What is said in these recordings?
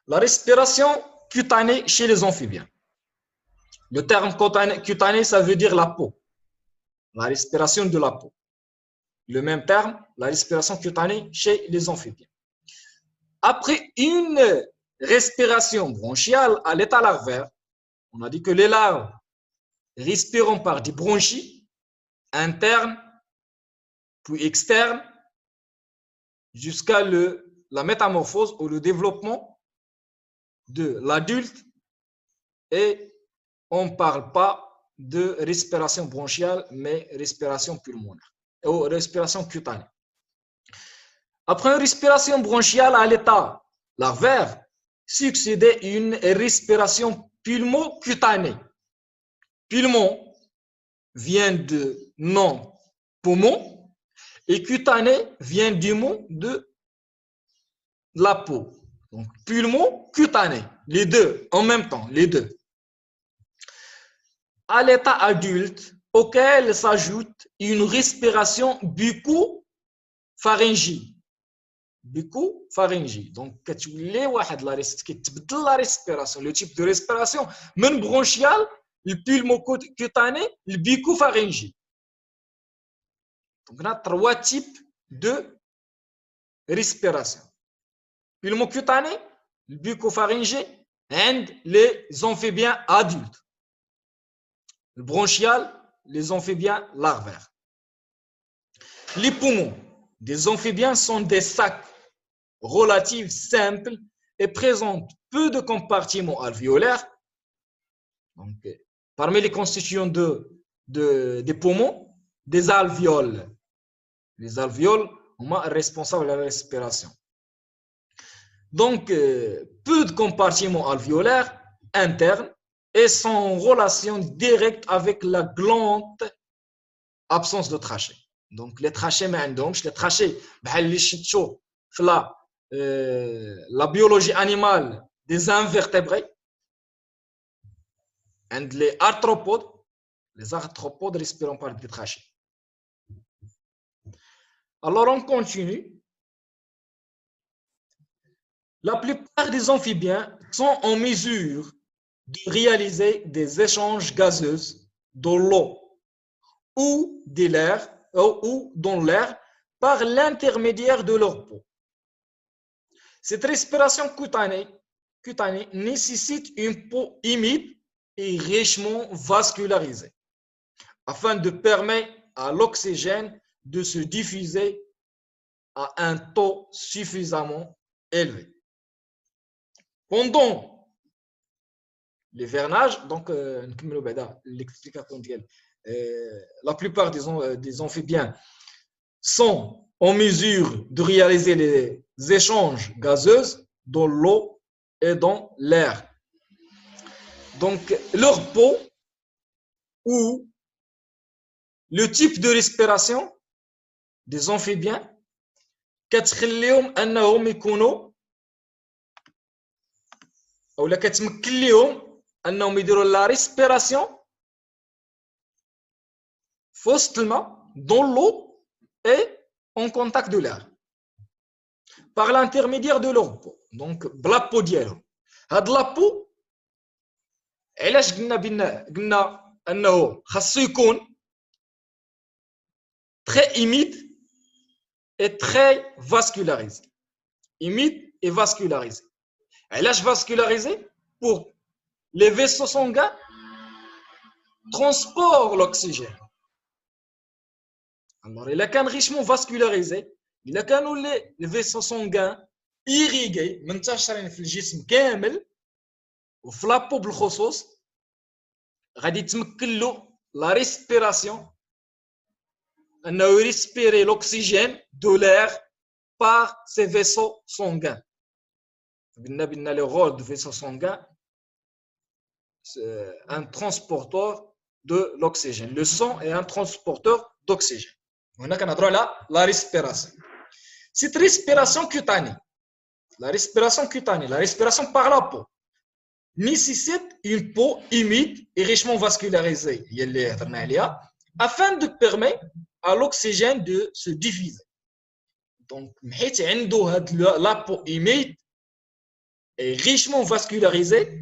La respiration cutanée chez les amphibiens. Le terme cutané, ça veut dire la peau. La respiration de la peau. Le même terme, la respiration cutanée chez les amphibiens. Après une respiration bronchiale à l'état larvaire, on a dit que les larves respirent par des bronchies internes puis externes jusqu'à la métamorphose ou le développement de l'adulte, et on ne parle pas de respiration bronchiale, mais respiration pulmonaire ou respiration cutanée. Après une respiration bronchiale à l'état larvaire, succédait une respiration pulmo-cutanée. Pulmon vient de nom poumon et cutané vient du mot de la peau. Donc, pulmo-cutané, les deux en même temps, les deux. À l'état adulte, auquel s'ajoute une respiration bucco-pharyngée. Bucco-pharyngée. Donc, كتولي واحد كتبدل لا respiration, le type de respiration من bronchial, le pulmo-cutané, le bucco-pharyngée. Donc, on a trois types de respiration. Pulmo-cutané, le bucco-pharyngé et les amphibiens adultes. Le bronchial, les amphibiens larvaires. Les poumons des amphibiens sont des sacs relatifs simples et présentent peu de compartiments alvéolaires. Donc, parmi les constituants des poumons, des alvéoles. Les alvéoles sont responsables de la respiration. Donc, peu de compartiments alvéolaires internes et sont en relation directe avec la glande, absence de trachée. Donc, les trachées, mais les trachées, la biologie animale des invertébrés, et les arthropodes respirent par des trachées. Alors, on continue. La plupart des amphibiens sont en mesure de réaliser des échanges gazeux dans l'eau ou dans l'air par l'intermédiaire de leur peau. Cette respiration cutanée nécessite une peau humide et richement vascularisée afin de permettre à l'oxygène de se diffuser à un taux suffisamment élevé. Pendant l'hivernage, donc l'explication la plupart des amphibiens sont en mesure de réaliser les échanges gazeux dans l'eau et dans l'air. Donc, leur peau ou le type de respiration des amphibiens كتخليهم انهم يكونوا او كتمكن لهم انهم يديروا لا ريسبيراسيون في وسط الماء dans l'eau et en contact de l'air par l'intermédiaire de leur peau. Donc بلا peau ديالهم. هاد لا peau علاش قلنا انه خاصو يكون très humide et très vascularisé. Humide et vascularisé. علاش vascularisé? Pour les vaisseaux sanguins transportent l'oxygène. Alors, il a كان richement vascularisé, il a كانوا les vaisseaux sanguins irrigués منتشرين في الجسم كامل وفي لابو بالخصوص غادي تمكن له la respiration انه يريسبيري l'oxygène de l'air par ces vaisseaux sanguins. قلنا le rôle du vaisseau sanguin c'est un transporteur de l'oxygène. Le sang est un transporteur d'oxygène. On a droit à la respiration. Cette respiration cutanée, la respiration par la peau, nécessite une peau humide et richement vascularisée afin de permettre à l'oxygène de se diffuser. Donc, حيت عنده la peau humide est richement vascularisé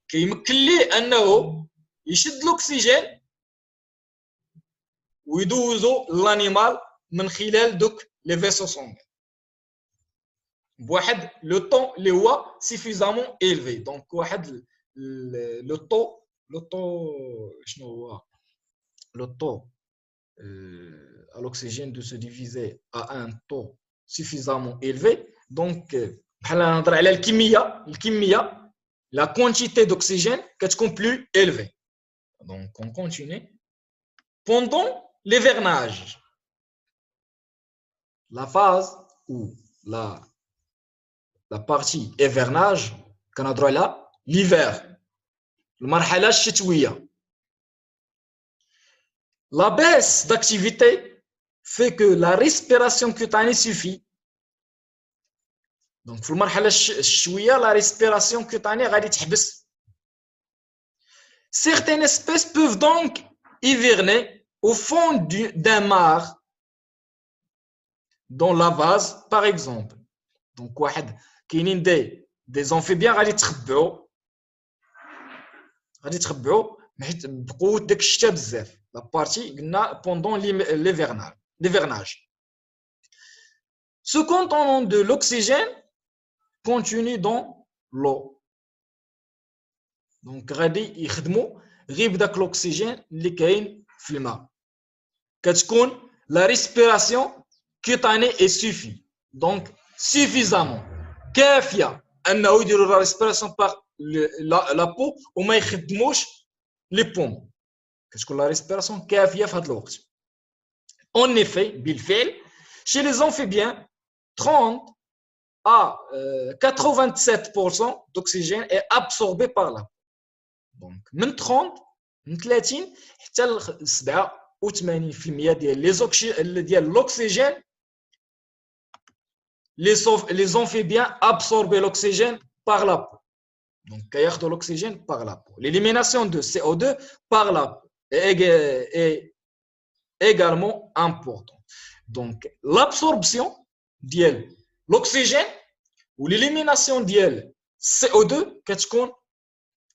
qui يمكن انه يشد l'oxygène ويدوزو l'animal من خلال دوك les vaisseaux sanguins بواحد لو طون اللي هو suffisamment élevé donc واحد لو طو شنو هو le taux à l'oxygène de se diviser à un taux suffisamment élevé. Donc, la quantité d'oxygène est plus élevée. Donc, on continue. Pendant l'hivernage, la phase ou la partie hivernage, qu'on a droit là, l'hiver, le marhala الشتوية. La baisse d'activité fait que la respiration cutanée suffit. Donc, في المرحلة الشتوية, la respiration cutanée غادي تحبس. Certaines espèces peuvent donc hiverner au fond d'un mare dans la vase, par exemple. Donc, كاينين des amphibiens غادي تخبعوا حيت بقوة داك الشتا بزاف. La partie pendant l'hivernage. Se contenant de l'oxygène contenu dans l'eau. Donc غادي يخدموا غير بداك l'oxygène اللي كاين في الماء. كتكون la respiration cutanée est suffit. Donc suffisamment كافية انه يديروا la respiration par la peau وما يخدموش les poumons. كتكون la respiration كافية في هذا الوقت. En effet, بالفعل, chez les amphibiens, 30 à 87% d'oxygène est absorbé par la peau. Donc, من 30 حتى ل 87% ديال l'oxygène, les amphibiens absorbent l'oxygène par la peau. Donc, de l'oxygène par la peau. L'élimination de CO2 par la peau est également importante. Donc, l'absorption de l'oxygène ou l'élimination de CO2 est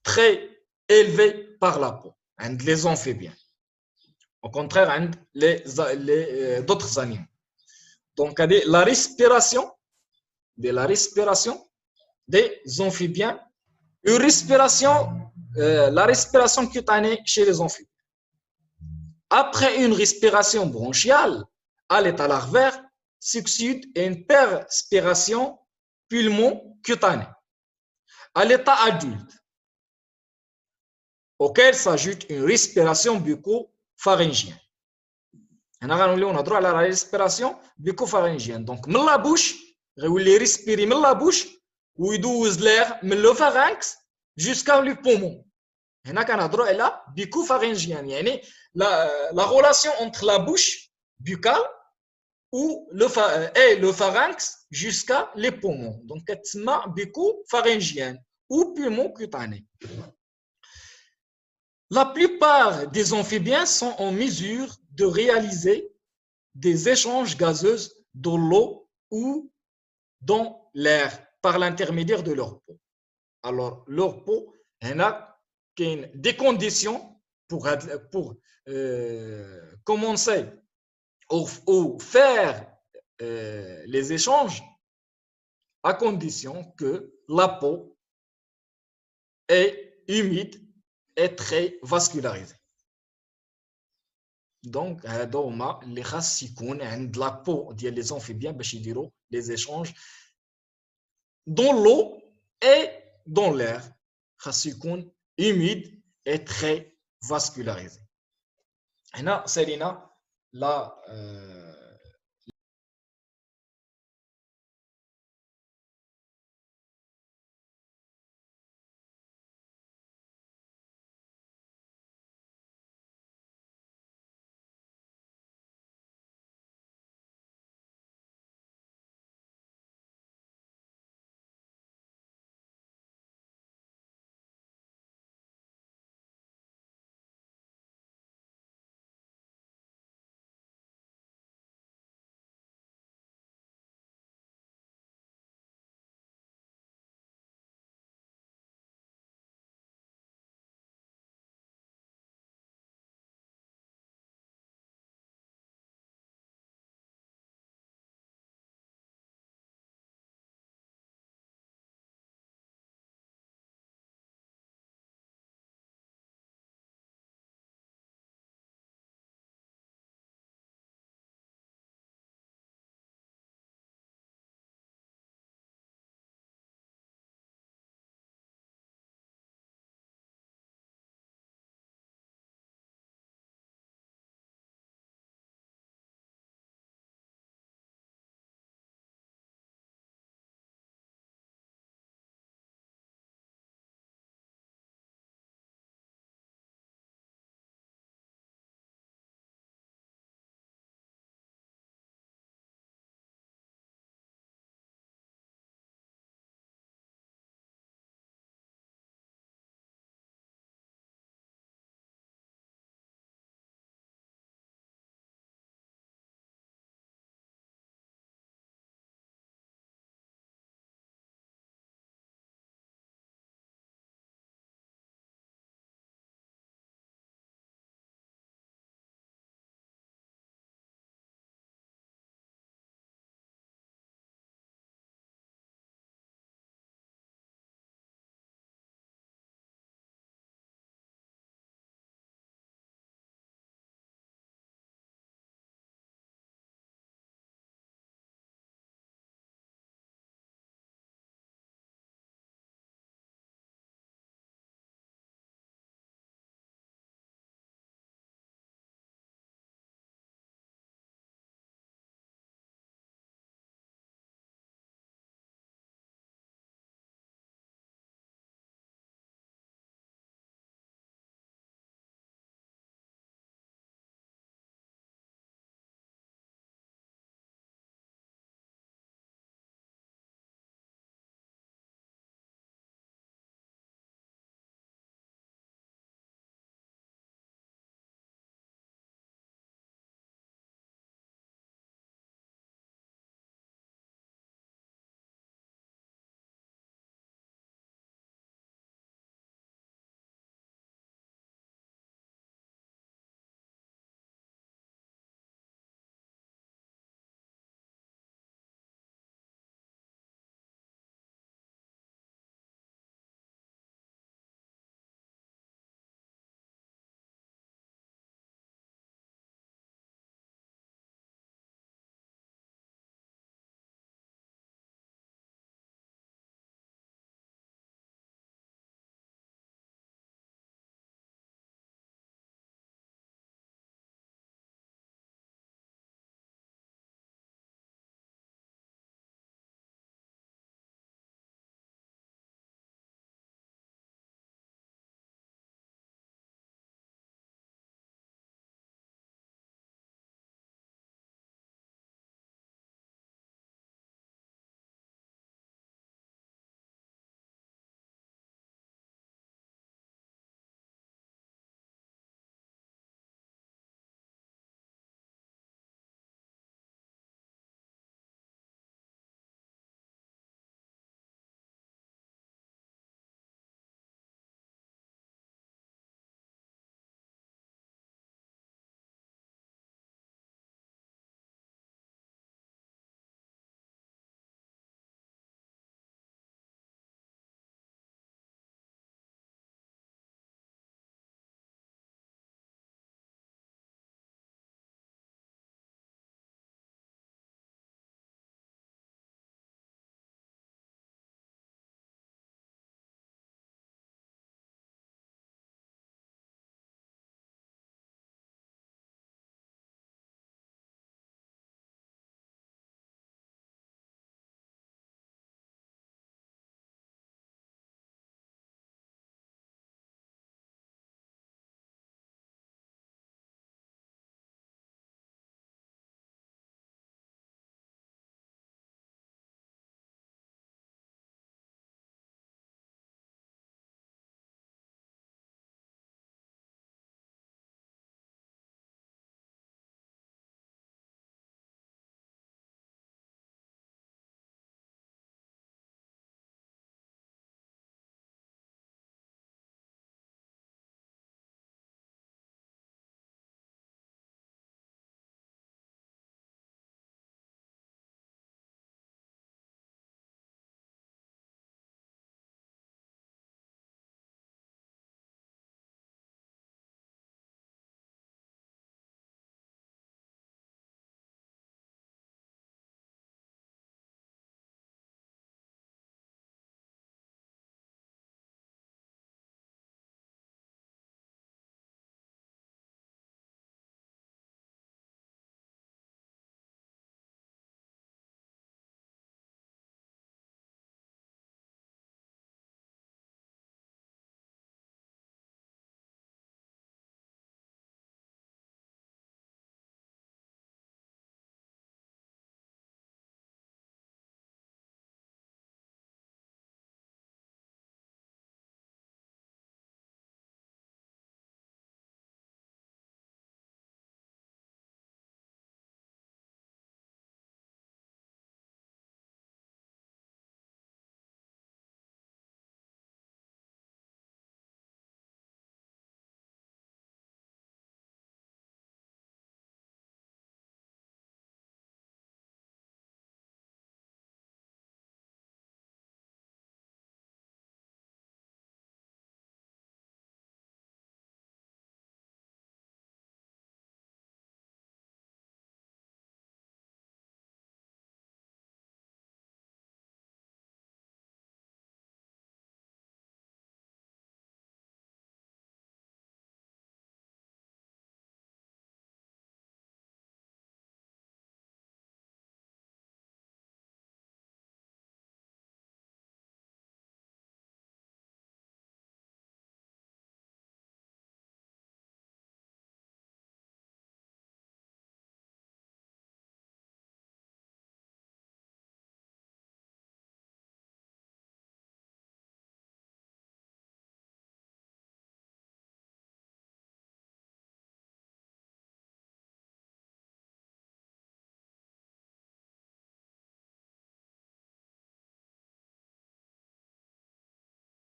très élevée par la peau. Les amphibiens. Au contraire, d'autres animaux. Donc, la respiration des amphibiens, la respiration cutanée chez les amphibiens. Après une respiration bronchiale à l'état larvaire, succède une perspiration pulmon-cutanée. À l'état adulte, auquel s'ajoute une respiration bucco-pharyngienne. On a droit à la respiration bucco-pharyngienne. Donc, من la bouche, il respire من la bouche, où il douze l'air من le pharynx jusqu'à le poumon. On a droit à la bucco-pharyngienne. يعني la relation entre la bouche buccale et le pharynx jusqu'à les poumons. Donc, c'est bucco-pharyngienne ou pulmon-cutané. La plupart des amphibiens sont en mesure de réaliser des échanges gazeux dans l'eau ou dans l'air par l'intermédiaire de leur peau. Alors, leur peau, il y a des conditions pour commencer ou faire les échanges à condition que la peau est humide et très vascularisée. Donc, هذا هما اللي خاص يكون عند la peau ديال les amphibiens باش يديروا les échanges dans l'eau et dans l'air. خاص يكون humide et très vascularisé. هنا سالينا la